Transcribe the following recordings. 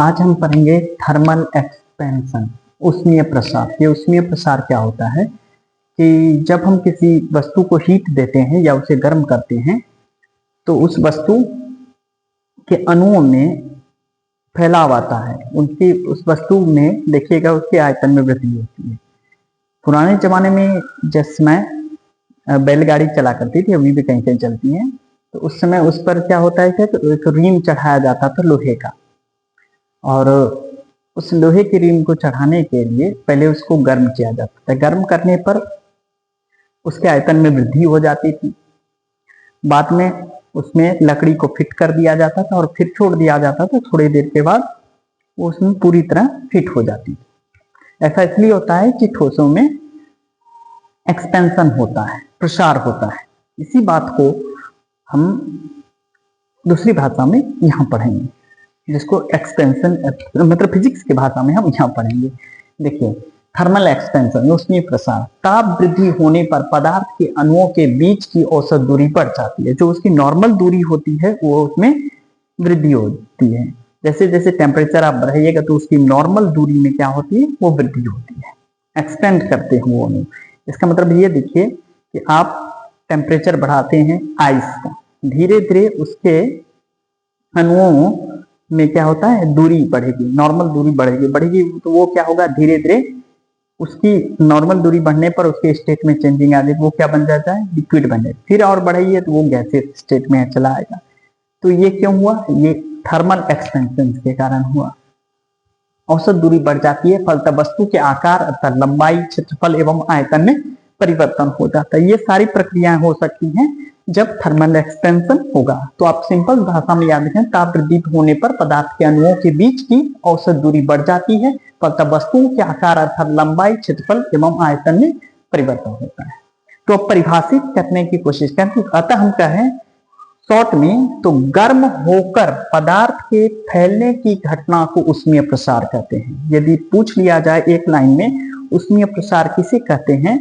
आज हम पढ़ेंगे थर्मल एक्सपेंशन, उष्मीय प्रसार। ये उष्मीय प्रसार क्या होता है कि जब हम किसी वस्तु को हीट देते हैं या उसे गर्म करते हैं तो उस वस्तु के अणुओं में फैलाव आता है, उनकी उस वस्तु में देखिएगा उसके आयतन में वृद्धि होती है। पुराने जमाने में जिस समय बैलगाड़ी चला करती थी, अभी भी कहीं कहीं चलती हैं, तो उस समय उस पर क्या होता है कि एक रीम चढ़ाया जाता था लोहे का, और उस लोहे की रीम को चढ़ाने के लिए पहले उसको गर्म किया जाता था। गर्म करने पर उसके आयतन में वृद्धि हो जाती थी। बाद में उसमें लकड़ी को फिट कर दिया जाता था और फिर छोड़ दिया जाता था। थोड़ी देर के बाद वो उसमें पूरी तरह फिट हो जाती थी। ऐसा इसलिए होता है कि ठोसों में एक्सपेंशन होता है, प्रसार होता है। इसी बात को हम दूसरी भाषा में यहाँ पढ़ेंगे, जिसको एक्सपेंशन मतलब फिजिक्स की भाषा में हम यहाँ पढ़ेंगे। देखिए, थर्मल एक्सपेंशन उष्मीय प्रसार, ताप वृद्धि होने पर पदार्थ के अणुओं के बीच की औसत दूरी बढ़ जाती है। जो उसकी नॉर्मल दूरी होती है वो उसमें वृद्धि होती है। जैसे जैसे टेम्परेचर आप बढ़ाइएगा तो उसकी नॉर्मल दूरी में क्या होती है, वो वृद्धि होती है, एक्सपेंड करते हैं वो अणु। इसका मतलब ये देखिए कि आप टेम्परेचर बढ़ाते हैं आइस का, धीरे धीरे उसके अणुओं में क्या होता है, दूरी बढ़ेगी, नॉर्मल दूरी बढ़ेगी तो वो क्या होगा, धीरे धीरे उसकी नॉर्मल दूरी बढ़ने पर उसके स्टेट में चेंजिंग आ जाएगी। वो क्या बन जाता है, लिक्विड बन जाएगा। फिर और बढ़ाइए तो वो गैसियस स्टेट में चला आएगा। तो ये क्यों हुआ, ये थर्मल एक्सपेंशन के कारण हुआ। औसत दूरी बढ़ जाती है, फलतः वस्तु के आकार अर्थात लंबाई, क्षेत्रफल एवं आयतन में परिवर्तन हो जाता है। ये सारी प्रक्रियाएं हो सकती हैं जब थर्मल एक्सपेंशन होगा। तो आप सिंपल भाषा में याद रखें, ताप वृद्धि होने पर पदार्थ के अणुओं के बीच की औसत दूरी बढ़ जाती है, फलतः वस्तुओं के आकार अर्थात लंबाई, क्षेत्रफल एवं आयतन में परिवर्तन होता है। तो अब परिभाषित करने की कोशिश करें। अतः हम कहें शॉर्ट में तो गर्म होकर पदार्थ के फैलने की घटना को उष्मीय प्रसार कहते हैं। यदि पूछ लिया जाए एक लाइन में उष्मीय प्रसार किसे कहते हैं,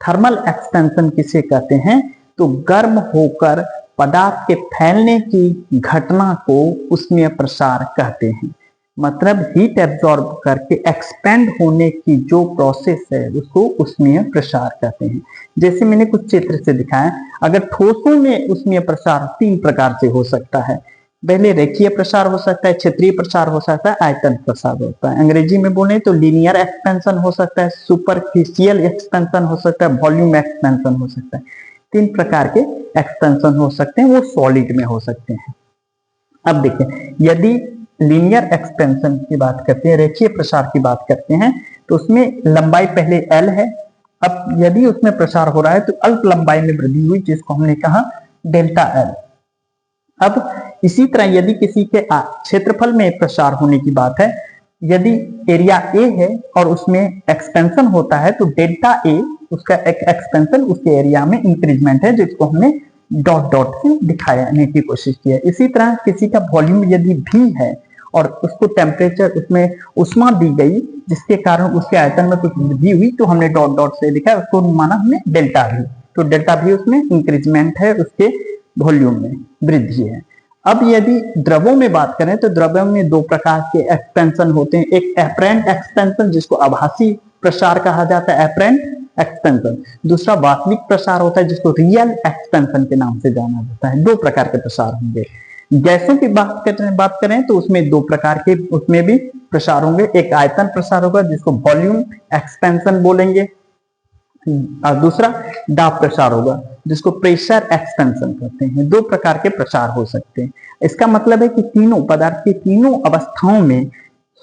थर्मल एक्सपेंशन किसे कहते हैं, तो गर्म होकर पदार्थ के फैलने की घटना को उष्मीय प्रसार कहते हैं। मतलब हीट एब्जॉर्ब करके एक्सपेंड होने की जो प्रोसेस है उसको उष्मीय प्रसार कहते हैं। जैसे मैंने कुछ चित्र से दिखाया, अगर ठोसों में उष्मीय प्रसार तीन प्रकार से हो सकता है। पहले रेखीय प्रसार हो सकता है, क्षेत्रीय प्रसार हो सकता है, आयतन प्रसार होता है। अंग्रेजी में बोले तो लीनियर एक्सपेंशन हो सकता है, सुपरफिशियल एक्सपेंशन हो सकता है, वॉल्यूम एक्सपेंशन हो सकता है। तीन प्रकार के एक्सपेंशन हो सकते हैं, वो सॉलिड में हो सकते हैं। अब देखिए, यदि लीनियर एक्सपेंशन की बात करते हैं, रेखीय प्रसार की बात करते हैं, तो उसमें लंबाई पहले एल है। अब यदि उसमें प्रसार हो रहा है तो अल्प लंबाई में वृद्धि हुई, जिसको हमने कहा डेल्टा एल। अब इसी तरह यदि किसी के क्षेत्रफल में प्रसार होने की बात है, यदि एरिया ए है और उसमें एक्सपेंशन होता है तो डेल्टा ए उसका एक एक्सपेंशन उसके एरिया में इंक्रीजमेंट है, जिसको हमने डॉट डॉट से दिखाने की कोशिश की है। इसी तरह किसी का वॉल्यूम यदि भी है और उसको टेम्परेचर, उसमें उष्मा दी गई जिसके कारण उसके आयतन में कुछ वृद्धि हुई, तो हमने डॉट डॉट से लिखा है, उसको माना हमने डेल्टा भी। तो डेल्टा भी उसमें इंक्रीजमेंट है, उसके वॉल्यूम में वृद्धि है। अब यदि द्रवों में बात करें तो द्रव्यों में दो प्रकार के एक्सपेंशन होते हैं। एक एपरेंट एक्सपेंशन, जिसको आभासी प्रसार कहा जाता है, एपरेंट एक्सपेंशन। दूसरा वास्तविक प्रसार होता है, जिसको रियल एक्सपेंशन के नाम से जाना जाता है। दो प्रकार के प्रसार होंगे। गैसों की बात करें तो उसमें दो प्रकार के उसमें भी प्रसार होंगे। एक आयतन प्रसार होगा, जिसको वॉल्यूम एक्सपेंशन बोलेंगे, और दूसरा दाब प्रसार होगा, जिसको प्रेशर एक्सपेंशन कहते हैं। दो प्रकार के प्रसार हो सकते हैं। इसका मतलब है कि तीनों पदार्थ की तीनों अवस्थाओं में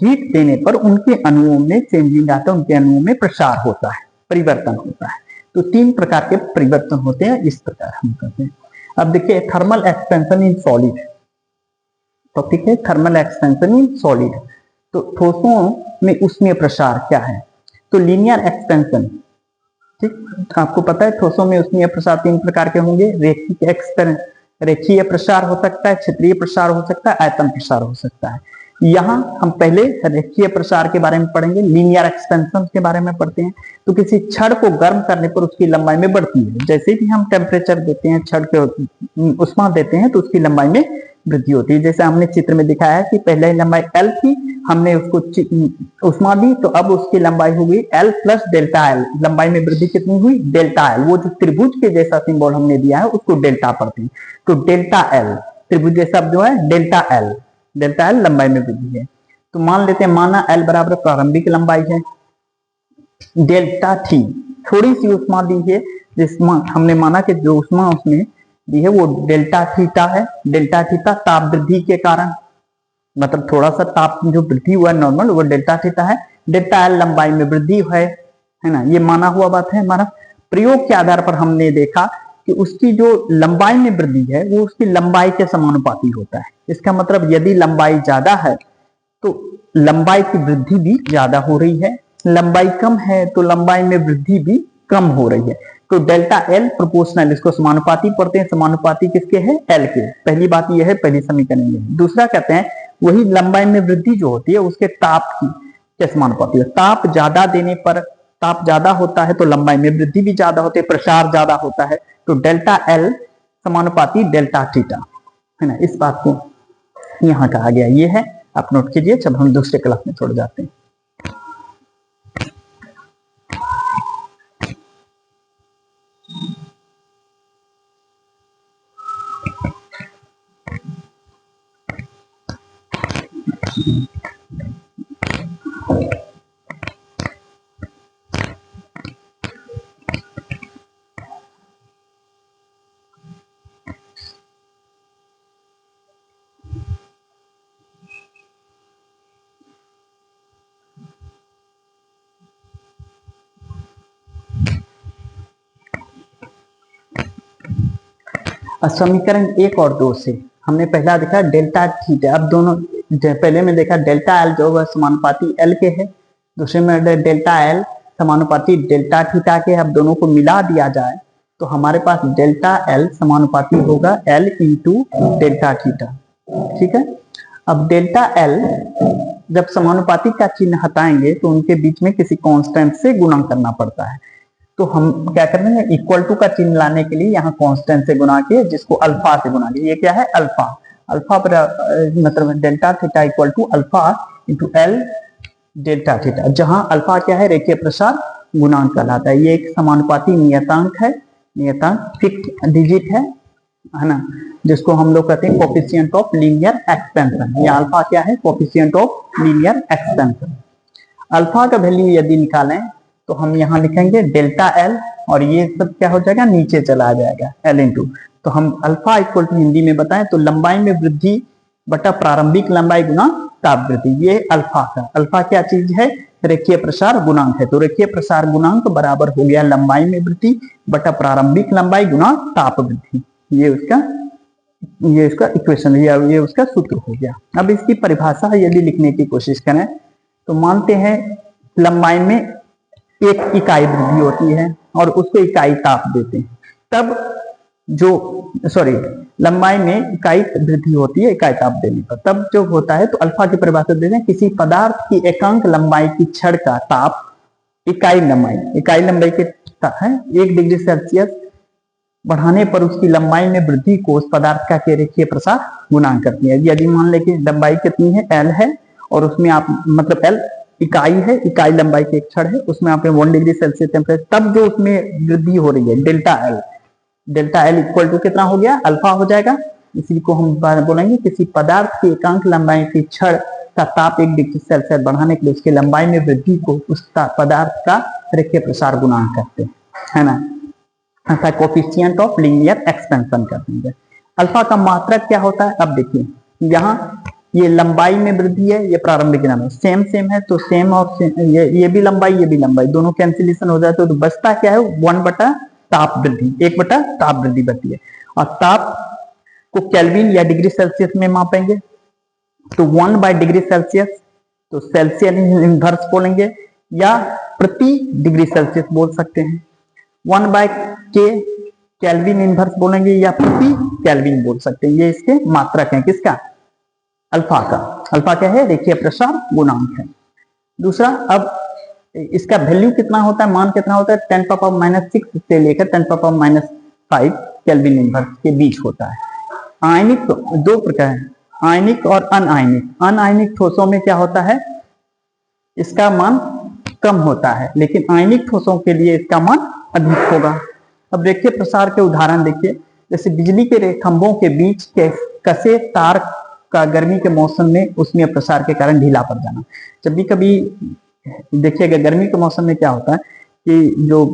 हीट देने पर उनके अणुओं में चेंजिंग आता है, उनके अणुओं में प्रसार होता है, परिवर्तन होता है। तो तीन प्रकार के परिवर्तन होते हैं, इस प्रकार हम कहते हैं। अब देखिए, thermal expansion in solid topic है, थर्मल एक्सपेंशन इन सॉलिड। तो ठोसों में उष्मीय प्रसार क्या है, तो लीनियर एक्सपेंशन, ठीक, आपको पता है ठोसों में उष्मीय प्रसार तीन प्रकार के होंगे। रेखीय प्रसार हो सकता है, क्षेत्रीय प्रसार हो सकता है, आयतन प्रसार हो सकता है। यहाँ हम पहले रेखीय प्रसार के बारे में पढ़ेंगे, लीनियर एक्सपेंशन के बारे में पढ़ते हैं। तो किसी छड़ को गर्म करने पर उसकी लंबाई में बढ़ती है। जैसे भी हम टेम्परेचर देते हैं, छड़ के उष्मा देते हैं तो उसकी लंबाई में वृद्धि होती है। जैसे हमने चित्र में दिखाया है कि पहले लंबाई L थी, हमने उसको उष्मा दी, तो अब उसकी लंबाई हो गई L प्लस डेल्टा L। लंबाई में वृद्धि कितनी हुई? Delta L। वो जो त्रिभुज के जैसा सिंबल हमने दिया है उसको डेल्टा पढ़ते हैं, तो डेल्टा L त्रिभुज जैसा जो है डेल्टा L लंबाई में वृद्धि है। तो मान लेते हैं, माना L बराबर प्रारंभिक लंबाई है, डेल्टा थी, थोड़ी सी उष्मा दी है, जिसमें हमने माना कि जो उष्मा उसमें दी है वो डेल्टा थीटा है। डेल्टा थीटा ताप वृद्धि के कारण, मतलब थोड़ा सा ताप जो वृद्धि हुआ नॉर्मल, वो डेल्टा थीटा है। डेल्टा एल लंबाई में वृद्धि है ना, ये माना हुआ बात है हमारा। प्रयोग के आधार पर हमने देखा कि उसकी जो लंबाई में वृद्धि है वो उसकी लंबाई के समानुपाती होता है। इसका मतलब यदि लंबाई ज्यादा है तो लंबाई की वृद्धि भी ज्यादा हो रही है, लंबाई कम है तो लंबाई में वृद्धि भी कम हो रही है। तो डेल्टा एल प्रोपोर्शनल, इसको समानुपाती पढ़ते हैं। समानुपाती किसके है? एल के। पहली बात यह है, पहली समीकरण ये है। दूसरा कहते हैं वही लंबाई में वृद्धि जो होती है उसके ताप की क्या समानुपाती है। ताप ज्यादा देने पर, ताप ज्यादा होता है तो लंबाई में वृद्धि भी ज्यादा होती है, प्रसार ज्यादा होता है। तो डेल्टा एल समानुपाती डेल्टा थीटा, है ना। इस बात को यहाँ कहा गया, ये है, आप नोट कीजिए। जब हम दूसरे क्लास में छोड़ जाते हैं। समीकरण 1 और 2 से हमने पहला देखा डेल्टा थीटा, अब दोनों, पहले में देखा डेल्टा एल जो है समानुपाती एल के है, दूसरे में डेल्टा एल समानुपाती डेल्टा थीटा के। अब दोनों को मिला दिया जाए तो हमारे पास डेल्टा एल समानुपाती होगा एल इंटू डेल्टा थीटा, ठीक है। अब डेल्टा एल जब समानुपाती का चिन्ह हटाएंगे तो उनके बीच में किसी कांस्टेंट से गुणा करना पड़ता है। तो हम क्या कर रहे हैं, इक्वल टू का चिन्ह लाने के लिए यहाँ कांस्टेंट से गुणा किए, जिसको अल्फा से गुणा किए। ये क्या है? अल्फा। अल्फा पर मतलब delta theta equal to alpha into L delta theta, जहां अल्फा क्या है? रेखीय प्रसार गुणांक कहलाता है। ये एक समानुपाती नियतांक है, नियतांक फिक्स डिजिट है ना, जिसको हम लोग कहते हैं कोफिशिएंट ऑफ लीनियर एक्सपेंशन। ये अल्फा क्या है? Coefficient of linear expansion. Alpha का वैल्यू यदि निकालें तो हम यहाँ लिखेंगे डेल्टा एल, और ये सब क्या हो जाएगा? नीचे चला जाएगा एल इंटू। तो हम अल्फा इक्वल टू हिंदी में बताएं तो लंबाई में वृद्धि बटा प्रारंभिक लंबाई गुना ताप वृद्धि। ये अल्फा का, अल्फा क्या चीज है? रेखीय प्रसार गुणांक है। तो रेखीय प्रसार गुणांक बराबर हो गया लंबाई में वृद्धि बटा प्रारंभिक लंबाई गुना ताप वृद्धि। ये उसका इक्वेशन, ये उसका सूत्र हो गया। अब इसकी परिभाषा यदि लिखने की कोशिश करें तो मानते हैं लंबाई में एक इकाई वृद्धि होती है और उसको इकाई ताप देते हैं, तब जो लंबाई में इकाई वृद्धि होती है इकाई ताप देने पर, तब जो होता है तो अल्फा की परिभाषा देते हैं किसी पदार्थ की एकांक लंबाई की क्षण का ताप इकाई लंबाई के है 1 डिग्री सेल्सियस बढ़ाने पर उसकी लंबाई में वृद्धि को उस पदार्थ का रेखीय प्रसार गुणांक करती है। यदि मान लें कि लंबाई कितनी है? एल है, और उसमें आप मतलब एल इकाई है, इकाई लंबाई के एक क्षण है, उसमें आप 1 डिग्री सेल्सियस टेम्परेचर, तब जो उसमें वृद्धि हो रही है डेल्टा एल इक्वल टू कितना हो गया? अल्फा हो जाएगा। इसी को हम बोलेंगे किसी पदार्थ की एकांक लंबाई के क्षण का ताप 1 डिग्री सेल्सियस बढ़ाने के लिए उसकी लंबाई में वृद्धि को उस पदार्थ का रेखीय प्रसार गुणांक करते हैं, है ना। ऐसा कोफिशिएंट ऑफ लीनियर एक्सपेंशन करते हैं। अल्फा का मात्रक क्या होता है? अब देखिए, यहाँ ये लंबाई में वृद्धि है, ये प्रारंभिक लंबाई सेम है, तो सेम और सेम, ये भी लंबाई, दोनों कैंसिलेशन हो जाते हैं, तो बचता क्या है? 1 बटा ताप वृद्धि, 1 बटा ताप वृद्धि बचती है। और ताप को केल्विन या डिग्री सेल्सियस में मापेंगे तो 1 बाय डिग्री सेल्सियस, तो सेल्सियस इनवर्स बोलेंगे या प्रति डिग्री सेल्सियस बोल सकते हैं। 1 बाय के केल्विन इनवर्स बोलेंगे या प्रति केल्विन बोल सकते हैं। ये इसके मात्रक हैं, किसका? अल्फा का। अल्फा क्या है? रेखीय प्रसार गुणांक है। दूसरा, अब इसका वैल्यू कितना होता है, मान कितना होता है? 10⁻⁻⁶ से लेकर 10⁻⁵ केल्विन इनवर्स के बीच होता है। आयनिक दो प्रकार है, आयनिक और अनआयनिक। अनआयनिक ठोसों में क्या होता है, इसका मान कम होता है, लेकिन आयनिक ठोसों के लिए इसका मान अधिक होगा। अब देखिए प्रसार के उदाहरण देखिए, जैसे बिजली के खंभों के बीच के कसे तार का गर्मी के मौसम में ऊष्मीय प्रसार के कारण ढीला पड़ जाना। जब भी कभी देखिएगा गर्मी के मौसम में क्या होता है कि जो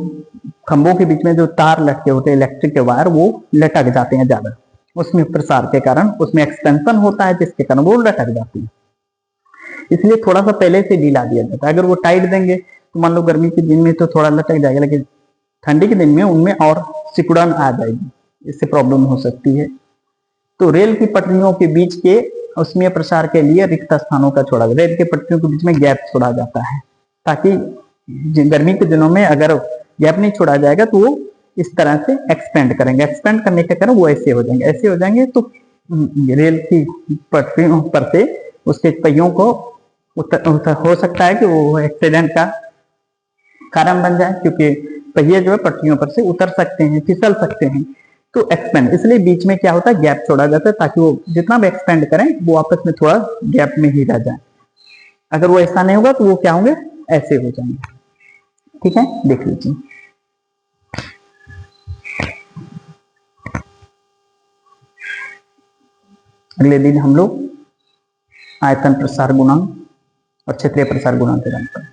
खंभों के बीच में जो तार लटके होते हैं इलेक्ट्रिक के वायर, वो लटक जाते हैं ज्यादा, उसमें प्रसार के कारण उसमें एक्सपेंशन होता है जिसके कारण वो लटक जाती है। इसलिए थोड़ा सा पहले से ढीला दिया जाता है। अगर वो टाइट देंगे तो मान लो गर्मी के दिन में तो थोड़ा लटक जाएगा, लेकिन ठंडी के दिन में उनमें और सिकुड़न आ जाएगी, इससे प्रॉब्लम हो सकती है। तो रेल की पटरियों के बीच के ऊष्मीय प्रसार के लिए रिक्त स्थानों का छोड़ा, रेल के पटरियों के बीच में गैप छोड़ा जाता है, ताकि गर्मी के दिनों में अगर गैप नहीं छोड़ा जाएगा तो वो इस तरह से एक्सपेंड करेंगे। एक्सपेंड करने के कारण वो ऐसे हो जाएंगे, ऐसे हो जाएंगे तो रेल की पटरियों पर से उसके पहियों को हो सकता है कि वो एक्सीडेंट का कारण बन जाए, क्योंकि पहिए जो है पटरियों पर से उतर सकते हैं, फिसल सकते हैं। तो एक्सपेंड, इसलिए बीच में क्या होता है, गैप छोड़ा जाता है, ताकि वो जितना भी एक्सपेंड करें वो आपस में थोड़ा गैप में ही रह जाए। अगर वो ऐसा नहीं होगा तो वो क्या होंगे, ऐसे हो जाएंगे। ठीक है, देख लीजिए। अगले दिन हम लोग आयतन प्रसार गुणांक और क्षेत्रीय प्रसार गुणांक के बारे में